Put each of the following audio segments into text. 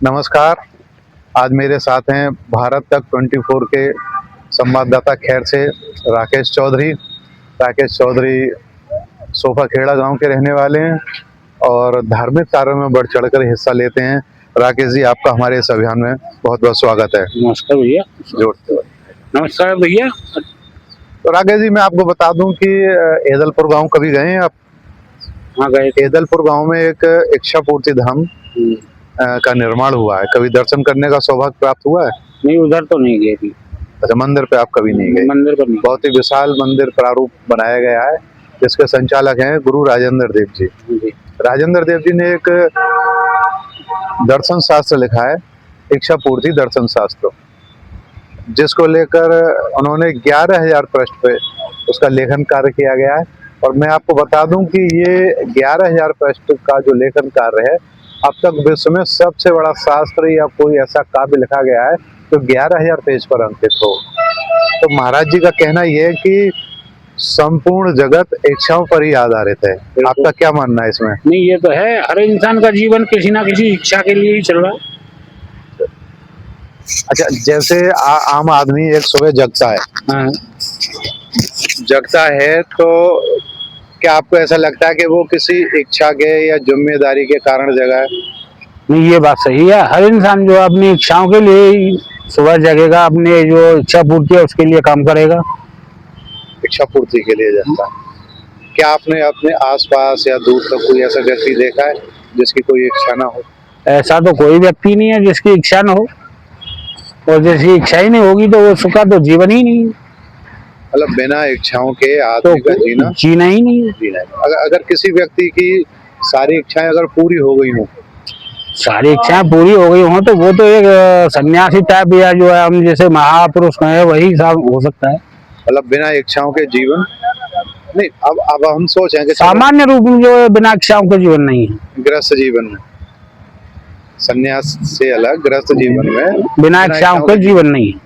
नमस्कार। आज मेरे साथ हैं भारत तक 24 के संवाददाता खैर से राकेश चौधरी। राकेश चौधरी सोफाखेड़ा गांव के रहने वाले हैं और धार्मिक कार्यों में बढ़ चढ़कर हिस्सा लेते हैं। राकेश जी, आपका हमारे इस अभियान में बहुत बहुत स्वागत है। नमस्कार भैया। जोड़ते हुए नमस्कार भैया। तो राकेश जी, मैं आपको बता दूं कि एदलपुर गांव कभी गए हैं आप? हाँ गए थे। एदलपुर गांव में एक इच्छा पूर्ति धाम का निर्माण हुआ है। कभी दर्शन करने का सौभाग्य प्राप्त हुआ है? नहीं, उधर तो नहीं गए थी। अच्छा, मंदिर पे आप कभी नहीं गए? मंदिर पर नहीं। बहुत ही विशाल मंदिर प्रारूप बनाया गया है, जिसके संचालक हैं गुरु राजेंद्र देव जी। राजेंद्र देव जी ने एक दर्शन शास्त्र लिखा है, इच्छा पूर्ति दर्शन शास्त्र, जिसको लेकर उन्होंने 11,000 पृष्ठ पे उसका लेखन कार्य किया गया है। और मैं आपको बता दूं कि ये 11,000 पृष्ठ का जो लेखन कार्य है, अब तक विश्व में सबसे बड़ा शास्त्र या कोई ऐसा काव्य लिखा गया है जो 11,000 पेज पर अंकित हो। तो महाराज जी का कहना यह है कि संपूर्ण जगत इच्छाओं पर ही आधारित है। आपका क्या मानना है इसमें? नहीं, ये तो है, हर इंसान का जीवन किसी ना किसी इच्छा के लिए ही चल रहा है। अच्छा, जैसे आम आदमी एक सुबह जगता है। हाँ। जगता है तो क्या आपको ऐसा लगता है कि वो किसी इच्छा के या जिम्मेदारी के कारण जगा है? नहीं, ये बात सही है। हर इंसान जो अपनी इच्छाओं के लिए ही सुबह जगेगा, अपने जो इच्छा पूर्ति है उसके लिए काम करेगा। इच्छा पूर्ति के लिए जाता है। क्या आपने अपने आसपास या दूर तक कोई ऐसा व्यक्ति देखा है जिसकी कोई इच्छा ना हो? ऐसा तो कोई व्यक्ति नहीं है जिसकी इच्छा न हो, और जिसकी इच्छा ही नहीं होगी तो उसका तो जीवन ही नहीं है। मतलब बिना इच्छाओं के आदमी का जीना ही नहीं है। जीना है। अगर किसी व्यक्ति की सारी इच्छाएं अगर पूरी हो गई हो, सारी इच्छाएं पूरी हो गई हो, तो वो तो एक सन्यासी टाइप या जो है हम जैसे महापुरुष कहें वही सब हो सकता है। मतलब बिना इच्छाओं के जीवन नहीं। अब हम सोचें कि सामान्य रूप में जो है बिना इच्छाओं के जीवन नहीं है। गृहस्थ जीवन में, सन्यास से अलग गृहस्थ जीवन में बिना इच्छाओं के जीवन नहीं है।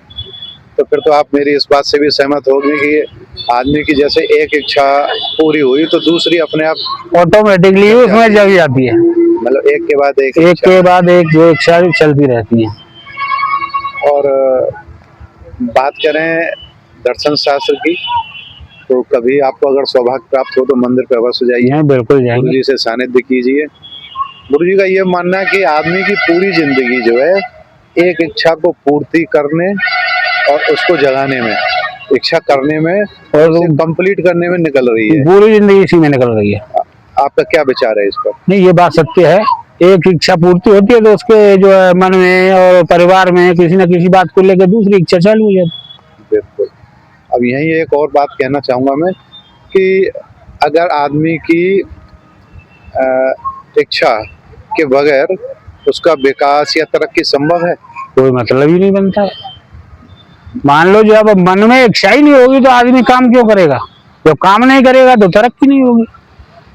तो फिर तो आप मेरी इस बात से भी सहमत होंगे कि आदमी की जैसे एक इच्छा पूरी हुई तो दूसरी अपने आप ऑटोमेटिकली उसमें जग जाती है। मतलब एक के बाद एक के बाद एक जो इच्छा चलती रहती है। और बात करें दर्शन शास्त्र की, तो कभी आपको अगर सौभाग्य प्राप्त हो तो मंदिर पे अवश्य जाइए। बिल्कुल जाएंगे। गुरु जी से सानिध्य कीजिए। गुरु जी का ये मानना है कि आदमी की पूरी जिंदगी जो है एक इच्छा को पूर्ति करने और उसको जगाने में, इच्छा करने में और कंप्लीट करने में निकल रही है। पूरी जिंदगी इसी में निकल रही है। आपका क्या विचार है इस पर? नहीं, ये बात सत्य है। एक इच्छा पूर्ति होती है तो उसके जो है मन में और परिवार में किसी न किसी बात को लेकर दूसरी इच्छा चालू हो जाती है। बिल्कुल। अब यही एक और बात कहना चाहूंगा मैं कि अगर आदमी की इच्छा के बगैर उसका विकास या तरक्की संभव है? कोई मतलब ही नहीं बनता। मान लो जब मन में इच्छा ही नहीं होगी तो आदमी काम क्यों करेगा? जब काम नहीं करेगा तो तरक्की नहीं होगी।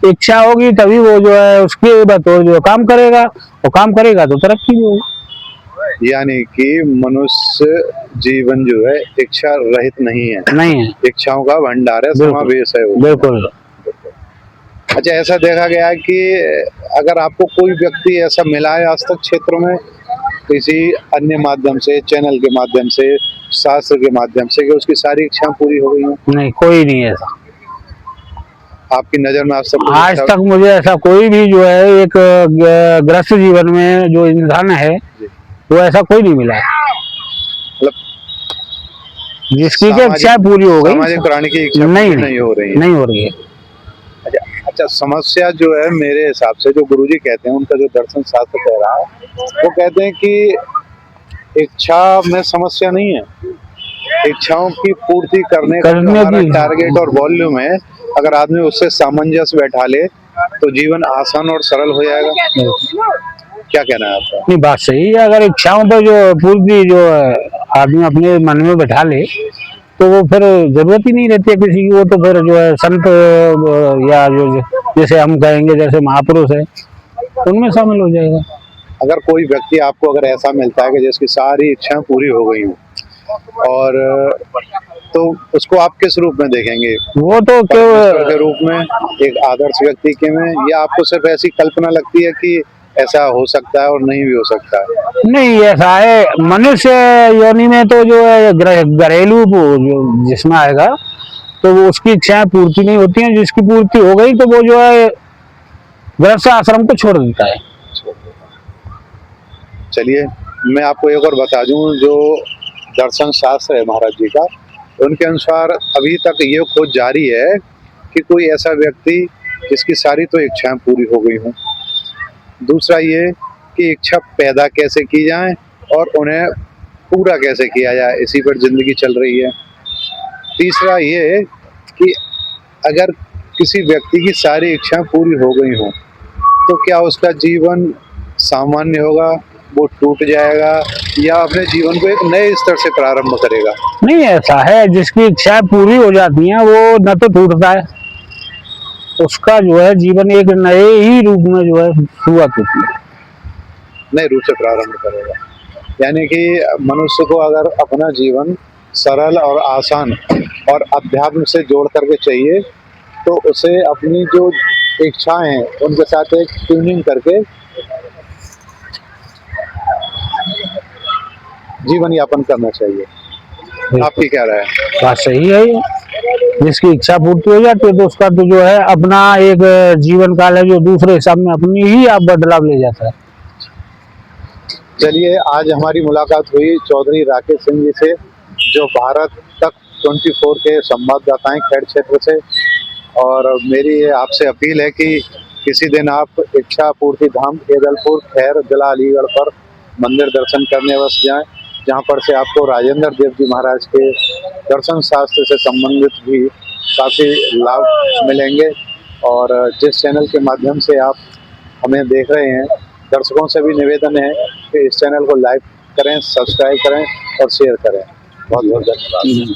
इच्छा होगी तभी वो जो है उसके बतौर जो काम करेगा, वो काम करेगा तो तरक्की भी होगी। यानी कि मनुष्य जीवन जो है इच्छा रहित नहीं है। इच्छाओं का भंडार है, समावेश है वो। बिल्कुल। अच्छा, ऐसा देखा गया है कि अगर आपको कोई व्यक्ति ऐसा मिला है आज तक क्षेत्र में किसी अन्य माध्यम से, चैनल के माध्यम से, शास्त्र के माध्यम से, कि उसकी सारी इच्छाएं पूरी हो गई हो? नहीं, कोई नहीं ऐसा। आपकी नजर में आज तक मुझे ऐसा कोई भी जो है एक गृहस्थ जीवन में जो इंसान है वो ऐसा कोई नहीं मिला है मतलब जिसकी इच्छा पूरी हो गई। सामाजिक प्राणी की इच्छा नहीं हो रही है। अच्छा, समस्या जो है मेरे हिसाब से जो गुरुजी कहते हैं, उनका जो दर्शन शास्त्र कह रहा है, वो कहते हैं कि इच्छा में समस्या नहीं है। इच्छाओं की पूर्ति करने का हमारा टारगेट और वॉल्यूम है। अगर आदमी उससे सामंजस्य बैठा ले तो जीवन आसान और सरल हो जाएगा। क्या कहना है आपका? नहीं, बात सही है। अगर इच्छाओं पर जो पूर्ति जो आदमी अपने मन में बैठा ले तो वो फिर जरूरत ही नहीं रहती है किसी की। वो तो फिर जो है संत या जो जैसे हम कहेंगे जैसे महापुरुष है उनमें शामिल हो जाएगा। अगर कोई व्यक्ति आपको अगर ऐसा मिलता है कि जिसकी सारी इच्छाएं पूरी हो गई हो, और तो उसको आप किस रूप में देखेंगे? वो तो के रूप में, एक आदर्श व्यक्ति के में, या आपको सिर्फ ऐसी कल्पना लगती है कि ऐसा हो सकता है और नहीं भी हो सकता है। नहीं, ऐसा है, मनुष्य योनि में तो जो है घरेलू वो जो जिसमें आएगा तो वो उसकी इच्छाएं पूर्ति नहीं होती हैं, जिसकी पूर्ति हो गई तो वो जो है गृहस्थ आश्रम को छोड़ देता है। चलिए मैं आपको एक और बता दूं, जो दर्शन शास्त्र है महाराज जी का, उनके अनुसार अभी तक ये खोज जारी है कि कोई ऐसा व्यक्ति जिसकी सारी तो इच्छाएं पूरी हो गई हों। दूसरा ये कि इच्छा पैदा कैसे की जाए और उन्हें पूरा कैसे किया जाए, इसी पर जिंदगी चल रही है। तीसरा ये कि अगर किसी व्यक्ति की सारी इच्छाएं पूरी हो गई हों तो क्या उसका जीवन सामान्य होगा, वो टूट जाएगा या अपने जीवन को एक नए स्तर से प्रारंभ करेगा? नहीं, ऐसा है, जिसकी इच्छाएं पूरी हो जाती हैं वो न तो टूटता है, उसका जो है जीवन एक नए ही रूप में जो है शुरुआत होती है, नए रूप से प्रारंभ करेगा। यानी कि मनुष्य को अगर अपना जीवन सरल और आसान और अध्यात्म से जोड़ करके चाहिए तो उसे अपनी जो इच्छाएं हैं उनके साथ एक ट्यूनिंग करके जीवन यापन करना चाहिए। आपकी क्या राय है? बात सही है ये। जिसकी इच्छा पूर्ति हो जाती है तो उसका तो जो है अपना एक जीवन काल है जो दूसरे हिसाब में अपनी ही आप बदलाव ले जाता है। चलिए आज हमारी मुलाकात हुई चौधरी राकेश सिंह जी से, जो भारत तक 24 के संवाददाता हैं खैर क्षेत्र से, और मेरी आपसे अपील है कि किसी दिन आप इच्छा पूर्ति धाम केदलपुर खैर जिला अलीगढ़ पर मंदिर दर्शन करने अवश्य जाएं, जहां पर से आपको राजेंद्र देव जी महाराज के दर्शन शास्त्र से संबंधित भी काफ़ी लाभ मिलेंगे। और जिस चैनल के माध्यम से आप हमें देख रहे हैं, दर्शकों से भी निवेदन है कि इस चैनल को लाइक करें, सब्सक्राइब करें और शेयर करें। बहुत बहुत धन्यवाद।